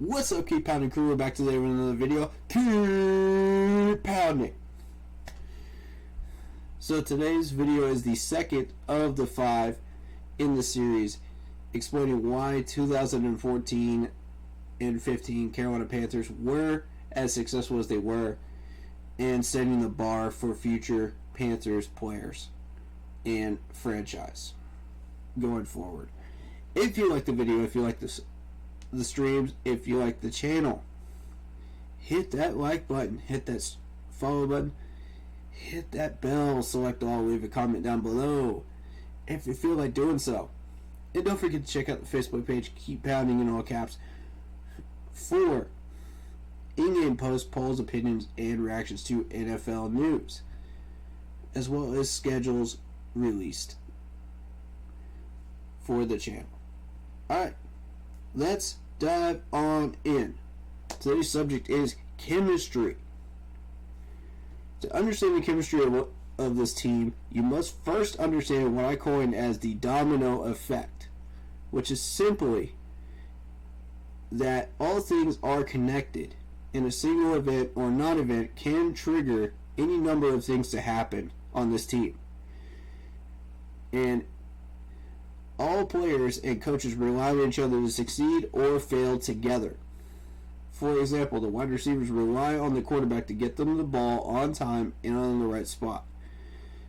What's up, Keep Pounding crew? We're back today with another video. Keep pounding. So today's video is the second of the 5 in the series, explaining why 2014 and 15 Carolina Panthers were as successful as they were, and setting the bar for future Panthers players and franchise going forward. If you like the video, if you like the streams, if you like the channel, hit that like button, hit that follow button, hit that bell, select all, leave a comment down below if you feel like doing so. And don't forget to check out the Facebook page, Keep Pounding in all caps, for in-game posts, polls, opinions, and reactions to NFL news, as well as schedules released for the channel. Alright, let's dive on in. Today's subject is chemistry. To understand the chemistry of this team, you must first understand what I coin as the domino effect, which is simply that all things are connected, and a single event or non-event can trigger any number of things to happen on this team. And all players and coaches rely on each other to succeed or fail together. For example, the wide receivers rely on the quarterback to get them the ball on time and on the right spot.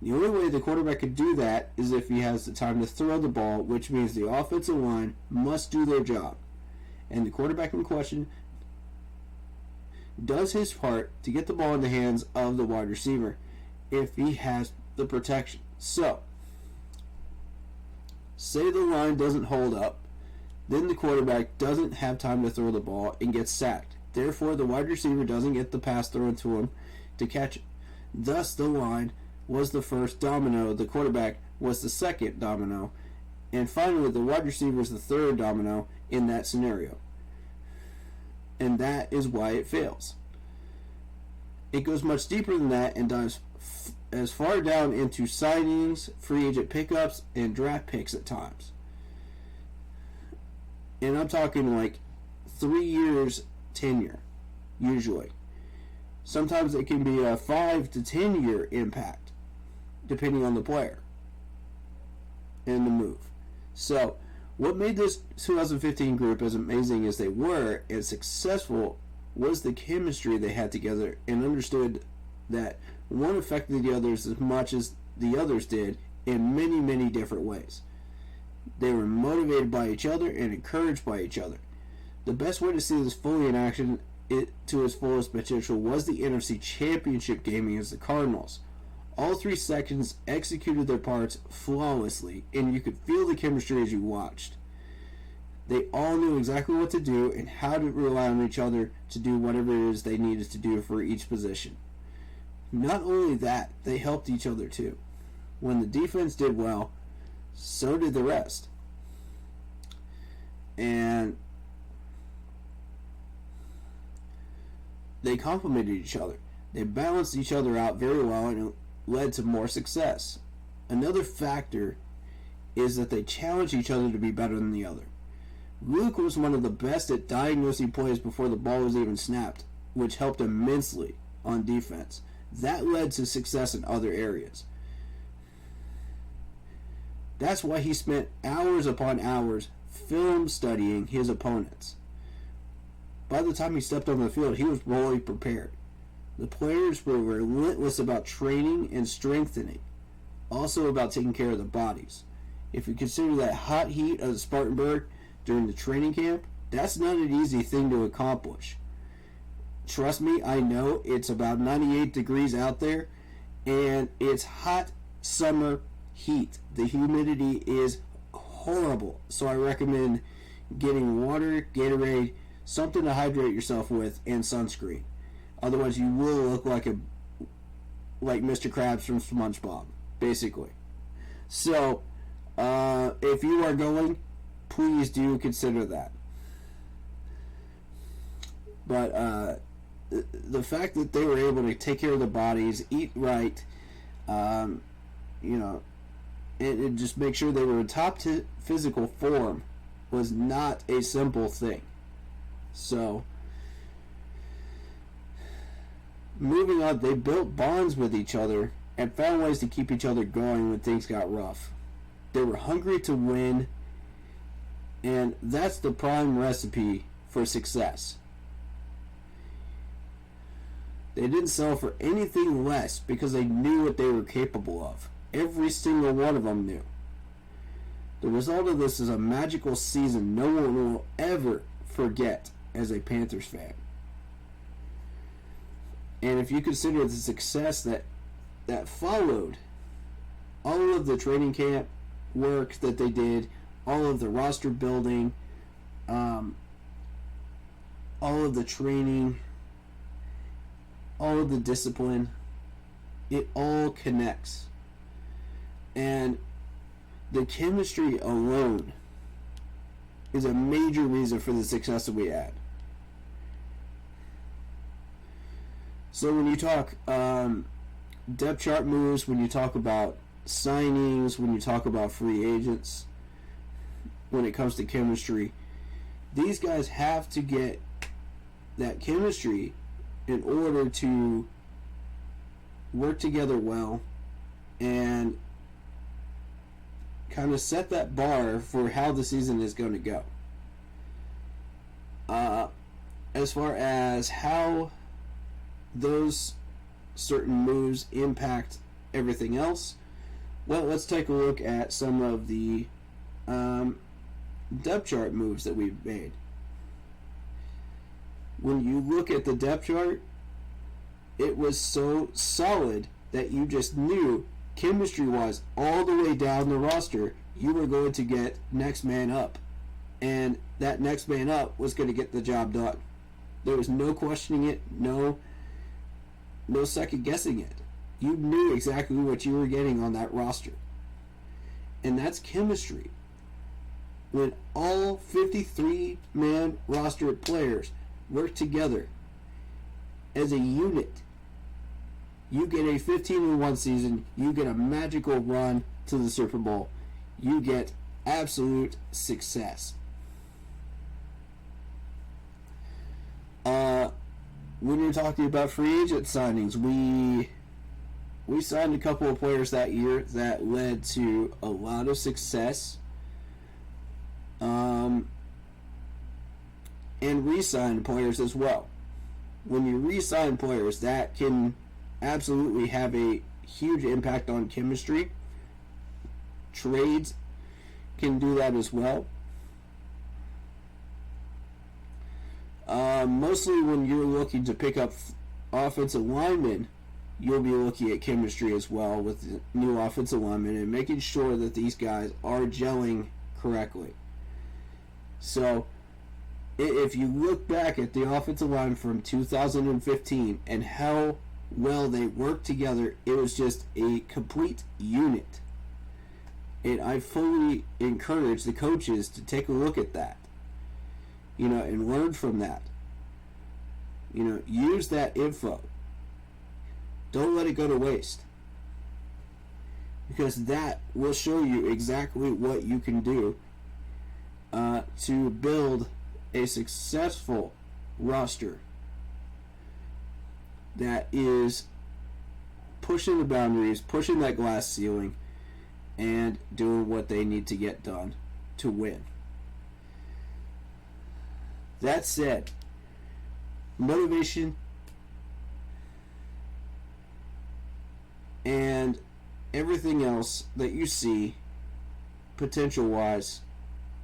The only way the quarterback can do that is if he has the time to throw the ball, which means the offensive line must do their job. And the quarterback in question does his part to get the ball in the hands of the wide receiver if he has the protection. So, say the line doesn't hold up, then the quarterback doesn't have time to throw the ball and gets sacked. Therefore, the wide receiver doesn't get the pass thrown to him to catch it. Thus, the line was the first domino, the quarterback was the second domino, and finally, the wide receiver is the third domino in that scenario. And that is why it fails. It goes much deeper than that and dives as far down into signings, free agent pickups, and draft picks at times. And I'm talking like 3 years tenure, usually. Sometimes it can be a 5 to 10 year impact, depending on the player and the move. So, what made this 2015 group as amazing as they were and successful was the chemistry they had together, and understood that one affected the others as much as the others did in many, many different ways. They were motivated by each other and encouraged by each other. The best way to see this fully in action to its fullest potential was the NFC Championship game against the Cardinals. All 3 sections executed their parts flawlessly, and you could feel the chemistry as you watched. They all knew exactly what to do and how to rely on each other to do whatever it is they needed to do for each position. Not only that, they helped each other too. When the defense did well, so did the rest. And they complemented each other. They balanced each other out very well, and it led to more success. Another factor is that they challenged each other to be better than the other. Luke was one of the best at diagnosing plays before the ball was even snapped, which helped immensely on defense. That led to success in other areas. That's why he spent hours upon hours film studying his opponents. By the time he stepped on the field, he was fully prepared. The players were relentless about training and strengthening, also about taking care of the bodies. If you consider that hot heat of Spartanburg during the training camp, that's not an easy thing to accomplish. Trust me, I know it's about 98 degrees out there, and it's hot summer heat. The humidity is horrible, so I recommend getting water, Gatorade, something to hydrate yourself with, and sunscreen. Otherwise, you will look like Mr. Krabs from SpongeBob, basically. So, if you are going, please do consider that. But the fact that they were able to take care of the bodies, eat right, and just make sure they were in top physical form was not a simple thing. So, moving on, they built bonds with each other and found ways to keep each other going when things got rough. They were hungry to win, and that's the prime recipe for success. They didn't settle for anything less because they knew what they were capable of. Every single one of them knew. The result of this is a magical season no one will ever forget as a Panthers fan. And if you consider the success that followed, all of the training camp work that they did, all of the roster building, all of the training, all of the discipline, it all connects. And the chemistry alone is a major reason for the success that we had. So when you talk depth chart moves, when you talk about signings, when you talk about free agents, when it comes to chemistry, these guys have to get that chemistry in order to work together well and kind of set that bar for how the season is going to go. As far as how those certain moves impact everything else, well, let's take a look at some of the depth chart moves that we've made. When you look at the depth chart, it was so solid that you just knew, chemistry-wise, all the way down the roster, you were going to get next man up. And that next man up was going to get the job done. There was no questioning it, no second guessing it. You knew exactly what you were getting on that roster. And that's chemistry. When all 53-man roster players work together as a unit, you get a 15-1 season, you get a magical run to the Super Bowl, you get absolute success. When you're talking about free agent signings, we signed a couple of players that year that led to a lot of success, and re-signed players as well. When you re-sign players, that can absolutely have a huge impact on chemistry. Trades can do that as well. Mostly when you're looking to pick up offensive linemen, you'll be looking at chemistry as well with the new offensive linemen and making sure that these guys are gelling correctly. So, if you look back at the offensive line from 2015 and how well they worked together, it was just a complete unit. And I fully encourage the coaches to take a look at that, and learn from that. Use that info. Don't let it go to waste. Because that will show you exactly what you can do to build a successful roster that is pushing the boundaries, pushing that glass ceiling, and doing what they need to get done to win. That said, motivation and everything else that you see potential-wise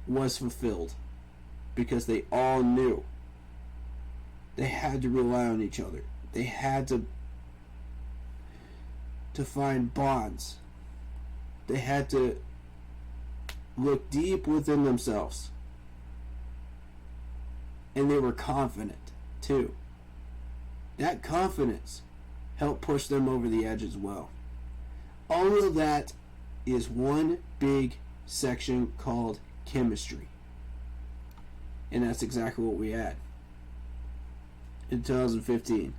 was fulfilled because they all knew they had to rely on each other. They had to find bonds. They had to look deep within themselves. And they were confident, too. That confidence helped push them over the edge as well. All of that is one big section called chemistry. And that's exactly what we had in 2015.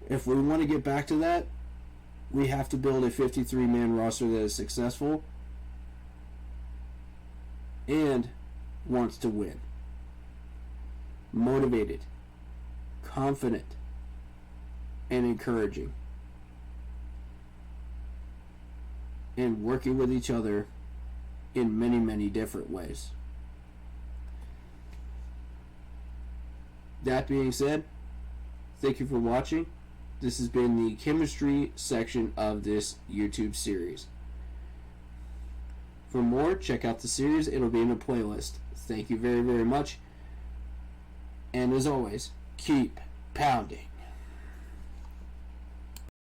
If we want to get back to that, we have to build a 53-man roster that is successful and wants to win. motivated, confident, and encouraging. And working with each other in many, many different ways. That being said, thank you for watching. This has been the chemistry section of this YouTube series. For more, check out the series. It'll be in a playlist. Thank you very, very much. And as always, keep pounding.